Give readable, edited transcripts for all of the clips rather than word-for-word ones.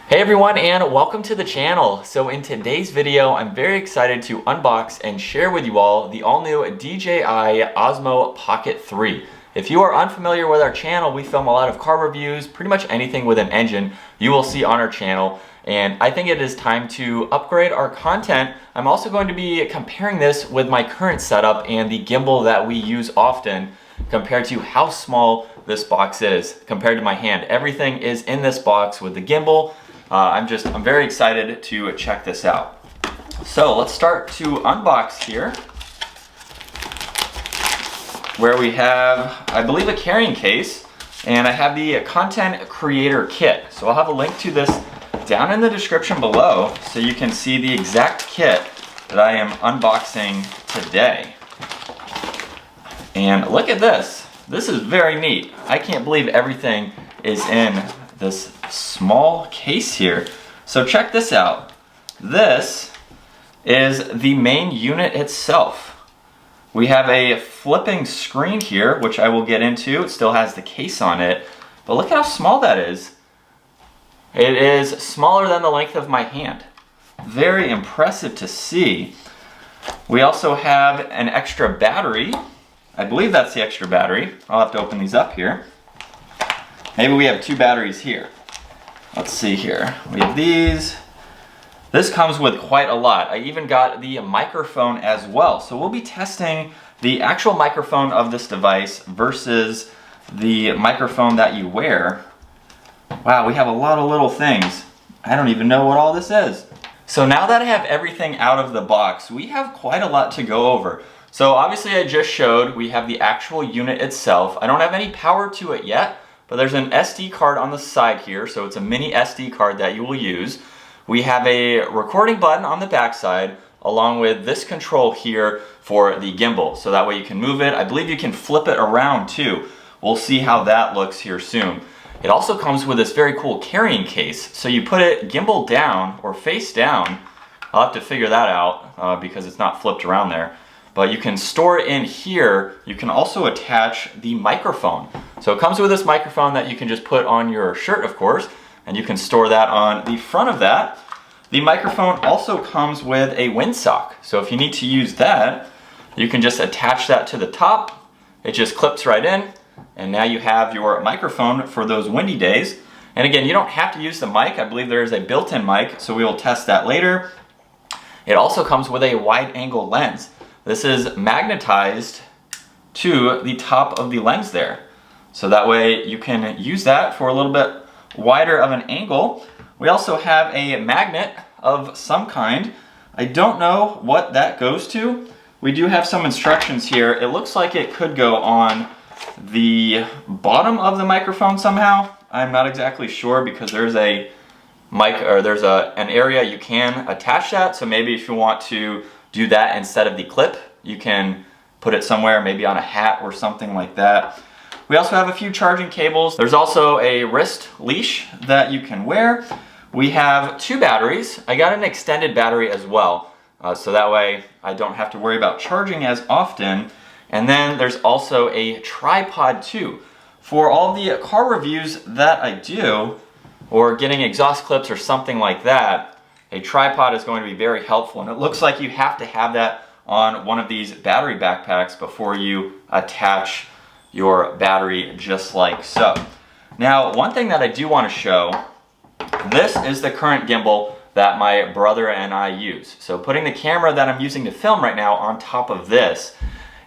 Hey everyone, and welcome to the channel. So in today's video, I'm very excited to unbox and share with you all the all-new DJI Osmo Pocket 3. If you are unfamiliar with our channel, we film a lot of car reviews, pretty much anything with an engine you will see on our channel. And I think it is time to upgrade our content. I'm also going to be comparing this with my current setup and the gimbal that we use often compared to how small this box is compared to my hand. Everything is in this box with the gimbal. I'm very excited to check this out. So let's start to unbox here, where we have, I believe, a carrying case, and I have the content creator kit. So I'll have a link to this down in the description below so you can see the exact kit that I am unboxing today. And look at this. This is very neat. I can't believe everything is in this small case here. So check this out. This is the main unit itself. We have a flipping screen here, which I will get into. It still has the case on it, but look at how small that is. It is smaller than the length of my hand. Very impressive to see. We also have an extra battery. I believe that's the extra battery. I'll have to open these up here. Maybe we have two batteries here. Let's see here. We have these. This comes with quite a lot. I even got the microphone as well. So we'll be testing the actual microphone of this device versus the microphone that you wear. Wow, we have a lot of little things. I don't even know what all this is. So now that I have everything out of the box, we have quite a lot to go over. So obviously I just showed we have the actual unit itself. I don't have any power to it yet, but there's an SD card on the side here, so it's a mini SD card that you will use. We have a recording button on the back side, along with this control here for the gimbal, so that way you can move it. I believe you can flip it around too. We'll see how that looks here soon. It also comes with this very cool carrying case, so you put it gimbal down or face down. I'll have to figure that out because it's not flipped around there. But you can store it in here. You can also attach the microphone. So it comes with this microphone that you can just put on your shirt, of course, and you can store that on the front of that. The microphone also comes with a windsock. So if you need to use that, you can just attach that to the top. It just clips right in, and now you have your microphone for those windy days. And again, you don't have to use the mic. I believe there is a built-in mic, so we will test that later. It also comes with a wide-angle lens. This is magnetized to the top of the lens there. So that way you can use that for a little bit wider of an angle. We also have a magnet of some kind. I don't know what that goes to. We do have some instructions here. It looks like it could go on the bottom of the microphone somehow. I'm not exactly sure because there's a mic, or there's an area you can attach that. So maybe if you want to do that instead of the clip, you can put it somewhere, maybe on a hat or something like that. We also have a few charging cables. There's also a wrist leash that you can wear. We have two batteries. I got an extended battery as well, so that way I don't have to worry about charging as often. And then there's also a tripod too. For all the car reviews that I do, or getting exhaust clips or something like that, a tripod is going to be very helpful, and it looks like you have to have that on one of these battery backpacks before you attach your battery, just like so. Now, one thing that I do want to show, this is the current gimbal that my brother and I use. So putting the camera that I'm using to film right now on top of this,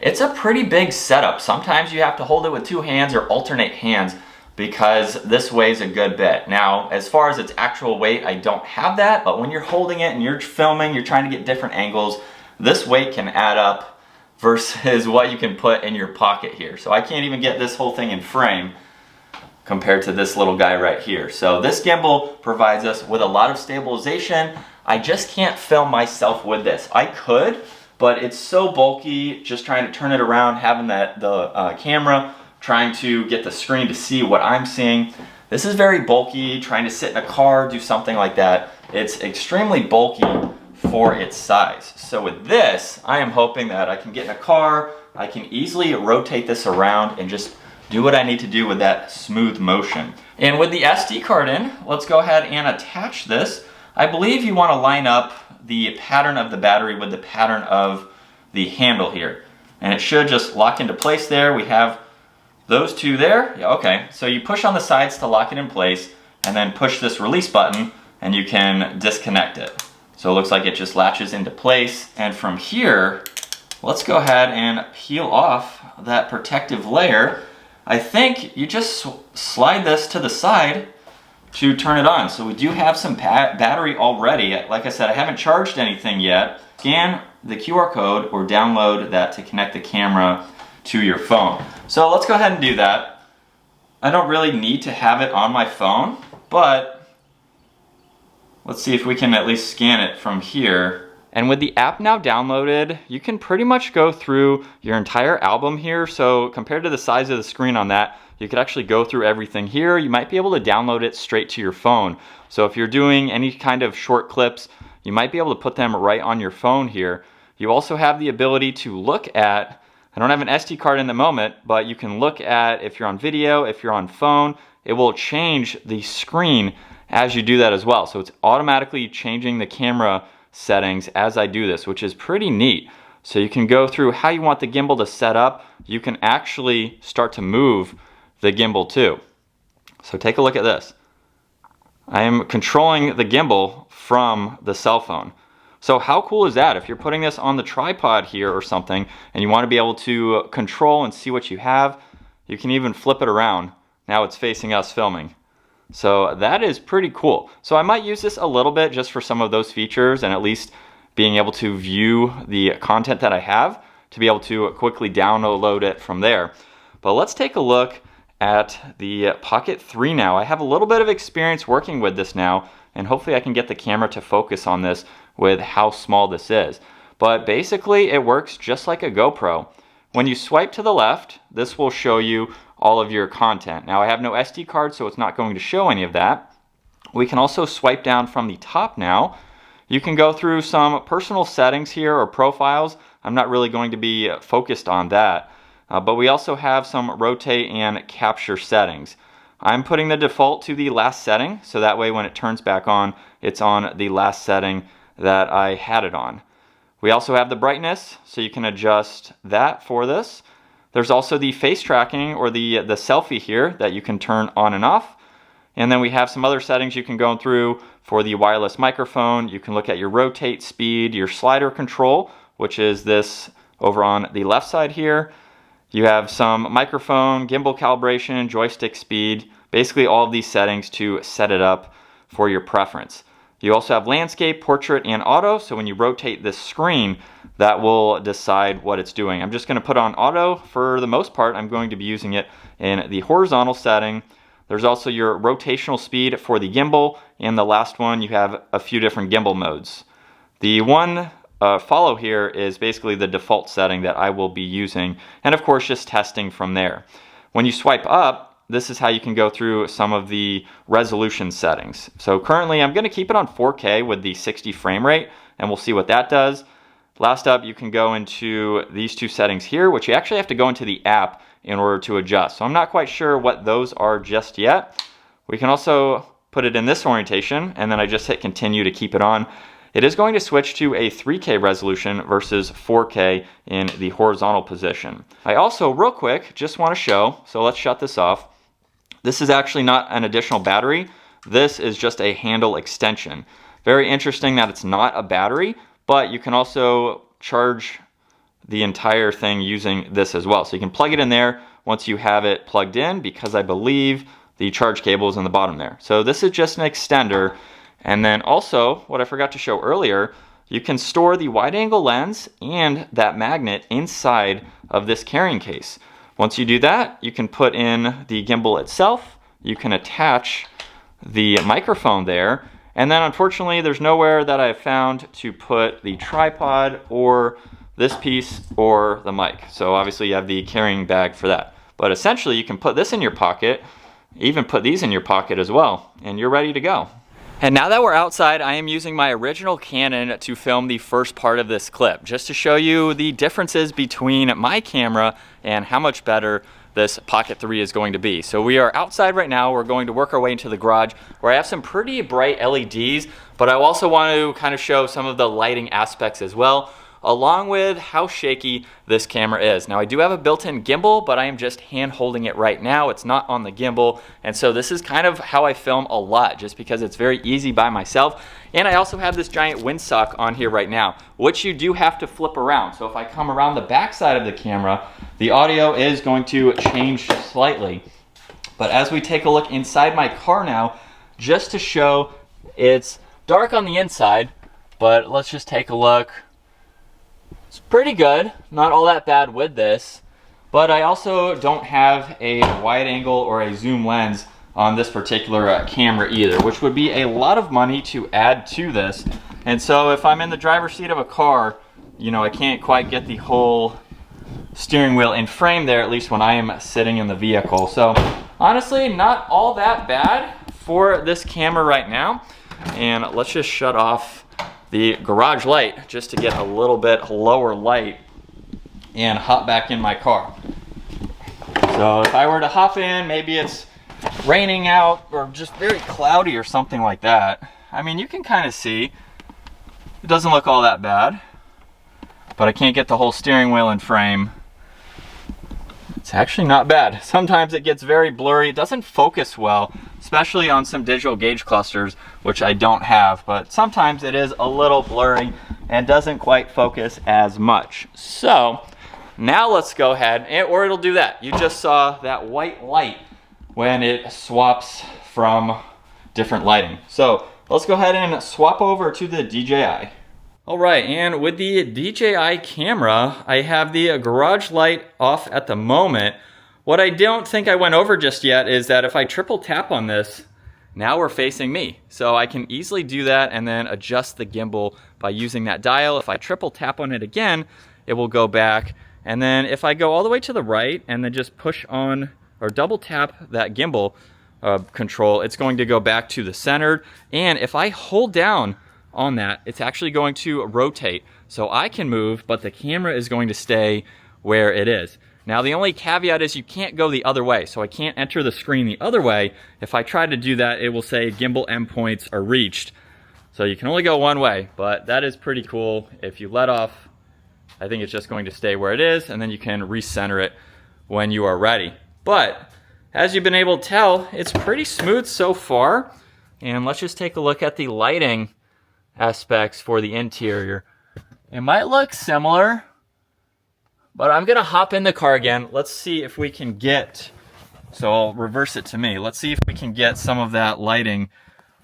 it's a pretty big setup. Sometimes you have to hold it with two hands or alternate hands, because this weighs a good bit. Now, as far as its actual weight, I don't have that, but when you're holding it and you're filming, you're trying to get different angles, this weight can add up versus what you can put in your pocket here. So I can't even get this whole thing in frame compared to this little guy right here. So this gimbal provides us with a lot of stabilization. I just can't film myself with this. I could, but it's so bulky, just trying to turn it around, having the camera, trying to get the screen to see what I'm seeing. This is very bulky, trying to sit in a car, do something like that. It's extremely bulky for its size. So with this, I am hoping that I can get in a car, I can easily rotate this around and just do what I need to do with that smooth motion. And with the SD card in, let's go ahead and attach this. I believe you want to line up the pattern of the battery with the pattern of the handle here. And it should just lock into place there. We have those two there. Yeah, okay, so you push on the sides to lock it in place and then push this release button and you can disconnect it. So it looks like it just latches into place. And from here, let's go ahead and peel off that protective layer. I think you just slide this to the side to turn it on. So we do have some battery already. Like I said, I haven't charged anything yet. Scan the QR code or download that to connect the camera to your phone. So let's go ahead and do that. I don't really need to have it on my phone, but let's see if we can at least scan it from here. And with the app now downloaded, you can pretty much go through your entire album here. So compared to the size of the screen on that, you could actually go through everything here. You might be able to download it straight to your phone. So if you're doing any kind of short clips, you might be able to put them right on your phone here. You also have the ability to look at, I don't have an SD card in the moment, but you can look at if you're on video, if you're on phone, it will change the screen as you do that as well. So it's automatically changing the camera settings as I do this, which is pretty neat. So you can go through how you want the gimbal to set up. You can actually start to move the gimbal too. So take a look at this. I am controlling the gimbal from the cell phone. So how cool is that? If you're putting this on the tripod here or something and you want to be able to control and see what you have, you can even flip it around. Now it's facing us filming. So that is pretty cool. So I might use this a little bit just for some of those features and at least being able to view the content that I have to be able to quickly download it from there. But let's take a look at the Pocket 3 now. I have a little bit of experience working with this now, and hopefully I can get the camera to focus on this with how small this is. But basically it works just like a GoPro. When you swipe to the left, this will show you all of your content. Now I have no SD card, so it's not going to show any of that. We can also swipe down from the top now. You can go through some personal settings here or profiles. I'm not really going to be focused on that. But we also have some rotate and capture settings. I'm putting the default to the last setting, so that way when it turns back on, it's on the last setting that I had it on. We also have the brightness, so you can adjust that for this. There's also the face tracking or the selfie here that you can turn on and off. And then we have some other settings you can go through for the wireless microphone. You can look at your rotate speed, your slider control, which is this over on the left side here. You have some microphone, gimbal calibration, joystick speed, basically all of these settings to set it up for your preference. You also have landscape, portrait, and auto, so when you rotate this screen, that will decide what it's doing. I'm just going to put on auto for the most part. I'm going to be using it in the horizontal setting. There's also your rotational speed for the gimbal, and the last one, you have a few different gimbal modes. The one follow here is basically the default setting that I will be using, and of course just testing from there. When you swipe up, this is how you can go through some of the resolution settings. So currently I'm going to keep it on 4K with the 60 frame rate, and we'll see what that does. Last up, you can go into these two settings here, which you actually have to go into the app in order to adjust. So I'm not quite sure what those are just yet. We can also put it in this orientation, and then I just hit continue to keep it on. It is going to switch to a 3K resolution versus 4K in the horizontal position. I also, real quick, just want to show, so let's shut this off. This is actually not an additional battery. This is just a handle extension. Very interesting that it's not a battery, but you can also charge the entire thing using this as well. So you can plug it in there once you have it plugged in, because I believe the charge cable is in the bottom there. So this is just an extender. And then also, what I forgot to show earlier, you can store the wide angle lens and that magnet inside of this carrying case. Once you do that, you can put in the gimbal itself, you can attach the microphone there, and then unfortunately there's nowhere that I've found to put the tripod or this piece or the mic. So obviously you have the carrying bag for that. But essentially you can put this in your pocket, even put these in your pocket as well, and you're ready to go. And now that we're outside, I am using my original Canon to film the first part of this clip, just to show you the differences between my camera and how much better this Pocket 3 is going to be. So we are outside right now. We're going to work our way into the garage where I have some pretty bright LEDs, but I also want to kind of show some of the lighting aspects as well, along with how shaky this camera is. Now I do have a built-in gimbal, but I am just hand holding it right now. It's not on the gimbal, and so this is kind of how I film a lot, just because it's very easy by myself. And I also have this giant windsock on here right now, which you do have to flip around. So if I come around the back side of the camera, the audio is going to change slightly. But as we take a look inside my car now, just to show, it's dark on the inside, but let's just take a look. It's pretty good, not all that bad with this, but I also don't have a wide angle or a zoom lens on this particular camera either, which would be a lot of money to add to this. And so if I'm in the driver's seat of a car, you know, I can't quite get the whole steering wheel in frame there, at least when I am sitting in the vehicle. So honestly, not all that bad for this camera right now. And let's just shut off the garage light just to get a little bit lower light and hop back in my car. So if I were to hop in, maybe it's raining out or just very cloudy or something like that. I mean, you can kind of see it doesn't look all that bad, but I can't get the whole steering wheel in frame. It's actually not bad. Sometimes it gets very blurry. It doesn't focus well, especially on some digital gauge clusters, which I don't have, but sometimes it is a little blurry and doesn't quite focus as much. So now let's go ahead, or it'll do that. You just saw that white light when it swaps from different lighting. So let's go ahead and swap over to the DJI. All right, and with the DJI camera, I have the garage light off at the moment. What I don't think I went over just yet is that if I triple tap on this, now we're facing me. So I can easily do that and then adjust the gimbal by using that dial. If I triple tap on it again, it will go back. And then if I go all the way to the right and then just push on or double tap that gimbal control, it's going to go back to the centered. And if I hold down on that, it's actually going to rotate. So I can move, but the camera is going to stay where it is. Now the only caveat is you can't go the other way. So I can't enter the screen the other way. If I try to do that, it will say gimbal endpoints are reached. So you can only go one way, but that is pretty cool. If you let off, I think it's just going to stay where it is, and then you can recenter it when you are ready. But as you've been able to tell, it's pretty smooth so far. And let's just take a look at the lighting aspects for the interior. It might look similar, but I'm gonna hop in the car again. Let's see if we can get, so I'll reverse it to me. Let's see if we can get some of that lighting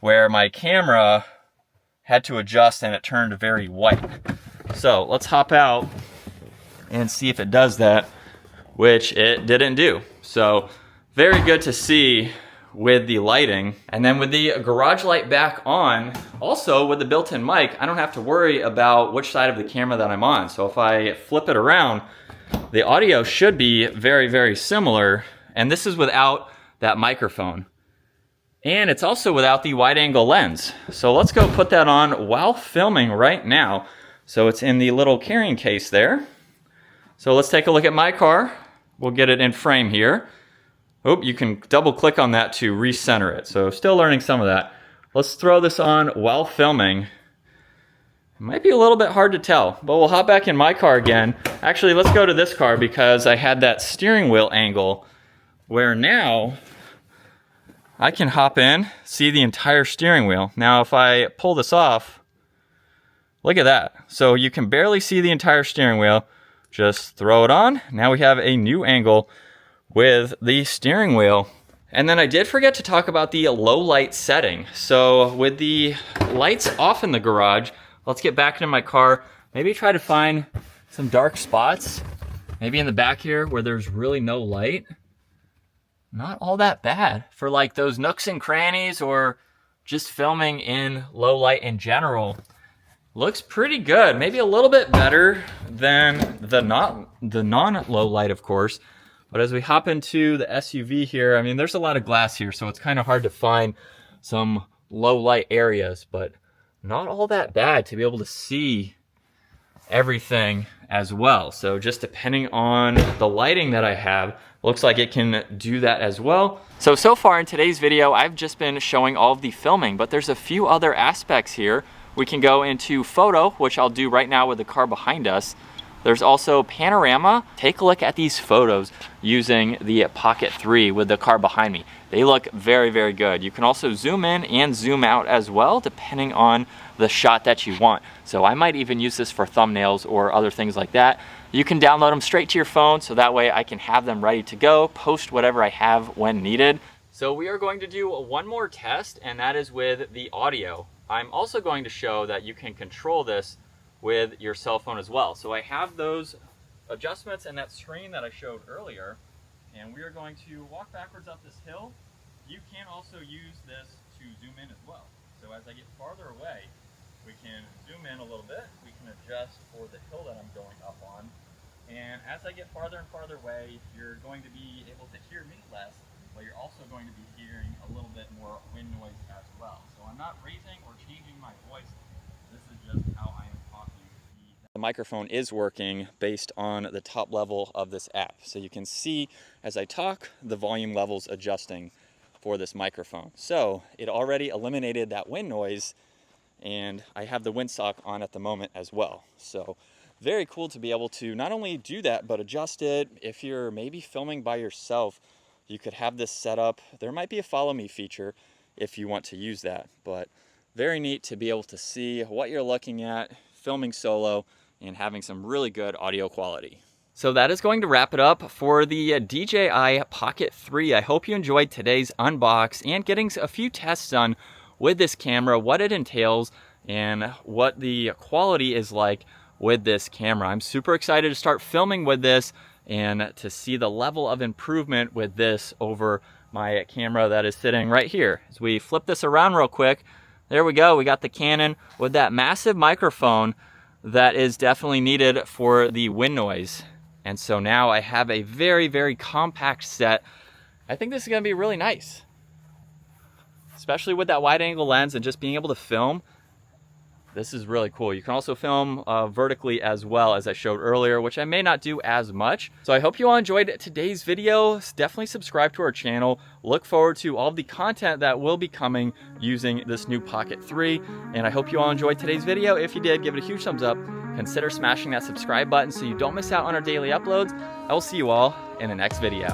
where my camera had to adjust and it turned very white. So let's hop out and see if it does that, which it didn't do. So very good to see with the lighting. And then with the garage light back on, also with the built-in mic, I don't have to worry about which side of the camera that I'm on. So if I flip it around, the audio should be very, very similar. And this is without that microphone. And it's also without the wide angle lens. So let's go put that on while filming right now. So it's in the little carrying case there. So let's take a look at my car. We'll get it in frame here. Oh, you can double click on that to recenter it. So still learning some of that. Let's throw this on while filming. It might be a little bit hard to tell, but we'll hop back in my car again. Actually, let's go to this car because I had that steering wheel angle where now I can hop in, see the entire steering wheel. Now, if I pull this off, look at that. So you can barely see the entire steering wheel. Just throw it on. Now we have a new angle with the steering wheel. And then I did forget to talk about the low light setting. So with the lights off in the garage, let's get back into my car. Maybe try to find some dark spots. Maybe in the back here where there's really no light. Not all that bad for like those nooks and crannies or just filming in low light in general. Looks pretty good. Maybe a little bit better than the non-low light, of course. But as we hop into the SUV here, I mean, there's a lot of glass here, so it's kind of hard to find some low light areas, but not all that bad to be able to see everything as well. So just depending on the lighting that I have, looks like it can do that as well. So far in today's video, I've just been showing all of the filming, but there's a few other aspects here. We can go into photo, which I'll do right now with the car behind us. There's also panorama. Take a look at these photos using the Pocket 3 with the car behind me. They look very, very good. You can also zoom in and zoom out as well, depending on the shot that you want. So I might even use this for thumbnails or other things like that. You can download them straight to your phone, so that way I can have them ready to go, post whatever I have when needed. So we are going to do one more test, and that is with the audio. I'm also going to show that you can control this with your cell phone as well. So I have those adjustments and that screen that I showed earlier, and we are going to walk backwards up this hill. You can also use this to zoom in as well. So as I get farther away, we can zoom in a little bit. We can adjust for the hill that I'm going up on. And as I get farther and farther away, you're going to be able to hear me less, but you're also going to be hearing a little bit more wind noise as well. So I'm not raising or changing my voice. This is just how I am talking. The microphone is working based on the top level of this app. So you can see as I talk, the volume levels adjusting for this microphone. So it already eliminated that wind noise, and I have the windsock on at the moment as well. So very cool to be able to not only do that, but adjust it. If you're maybe filming by yourself, you could have this set up. There might be a follow me feature if you want to use that, but very neat to be able to see what you're looking at, filming solo, and having some really good audio quality. So that is going to wrap it up for the DJI Pocket 3. I hope you enjoyed today's unbox and getting a few tests done with this camera, what it entails, and what the quality is like with this camera. I'm super excited to start filming with this and to see the level of improvement with this over my camera that is sitting right here. As we flip this around real quick, there we go. We got the Canon with that massive microphone that is definitely needed for the wind noise. And so now I have a very, very compact set. I think this is gonna be really nice, especially with that wide angle lens and just being able to film. This is really cool. You can also film vertically as well, as I showed earlier, which I may not do as much. So I hope you all enjoyed today's video. Definitely subscribe to our channel. Look forward to all the content that will be coming using this new Pocket 3. And I hope you all enjoyed today's video. If you did, give it a huge thumbs up. Consider smashing that subscribe button so you don't miss out on our daily uploads. I will see you all in the next video.